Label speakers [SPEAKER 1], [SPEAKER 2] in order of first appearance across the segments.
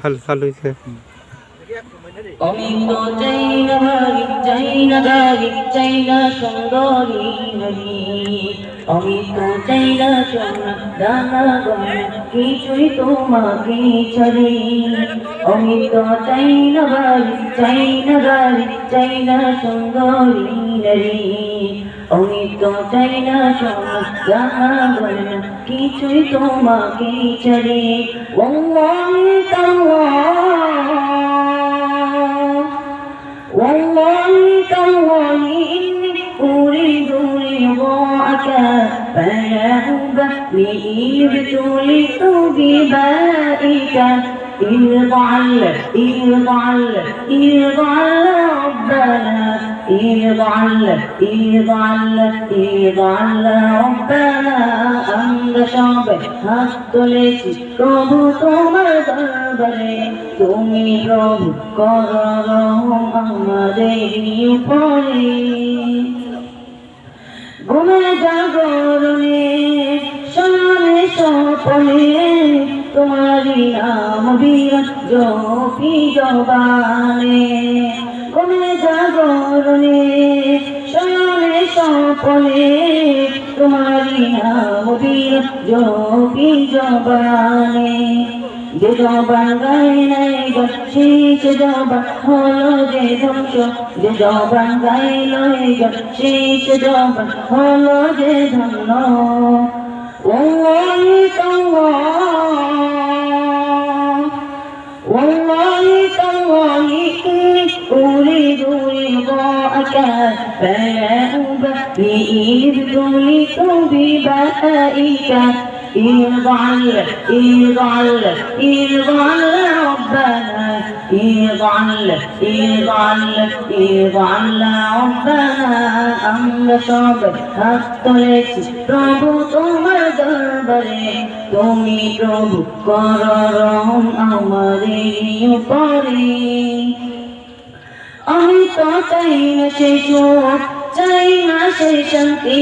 [SPEAKER 1] ভালো হয়েছে।
[SPEAKER 2] আমি তো চাই না সুন্দরী নারী, আমি তো চাই না সোনা দানা গয়না কিছুই তোমাকে ছাড়ি। আমি তো চাই না গাড়ি চাই না সুন্দরী নারী, আমি তো চাই না সোনা দানা গয়না কিছুই তোমাকে ছাড়ি। ওয়াল্লাহি والله إني أريد رضاك فلا أبالي ابتليت ببائك. ارضى على ربنا، ربنا আমরা সবাই হাত তুলেছি প্রভু তোমার দরবারে, তুমি প্রভু করো রহম আমাদের উপরে। ঘুমে জাগরণে স্বপ্নে স্বপনে তোমারি নাম বিরাট জপি জবানে। ঘুমে জাগরণে স্বপ্নে স্বপনে তোমারি নাম বিরাট জপি জবানে। যে জবান গায়ে নাই গাচ্ছি সে জবান হলো যে ধ্বংস, যে জবান গায়ে লয়ে গাচ্ছি সে জবান হলো যে ধন্য। والله إني أريد رضاك فلا أبالي ابتليت ببائك. ارضى على ربنا، ربنا আমরা সবাই হাত তুলেছি প্রভু তোমার দরবারে, তুমি প্রভু করো রহম আমাদের উপরে। আমি তো চাই না সেই সুখ, চাই না সেই শান্তি,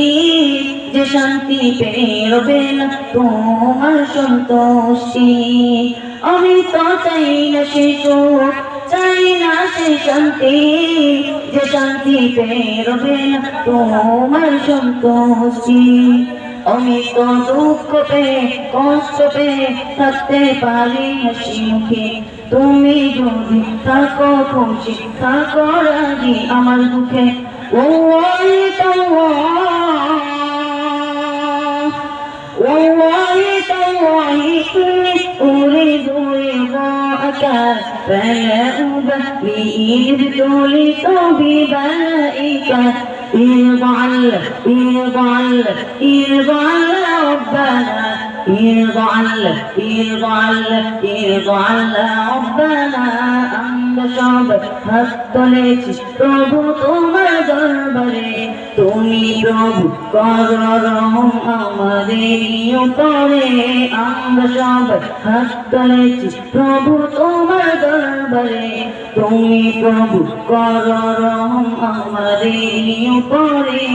[SPEAKER 2] যে শান্তি পেরোবে না তোমার সন্তুষ্টি। আমি তো চাই না সেই সুখ, চাই না সেই শান্তি, যে শান্তি পেরোবে না তোমার সন্তুষ্টি। আমি তো দুঃখ পেয়ে কষ্ট পেয়ে থাকতে পারি হাসি মুখে, তুমি যদি থাকো খুশি থাকো রাজি আমার দুঃখে। والله إني أريد رضاك فلا أبالي ابتليت ببائك. ارضى على ربنا، ربنا আমরা সবাই হাত তুলেছি প্রভু তোমার দরবারে, তুমি প্রভু করো রহম আমাদের উপরে। আমরা সবাই হাত তুলেছি প্রভু তোমার দরবারে, তুমি প্রভু করো রহম আমাদের উপরে।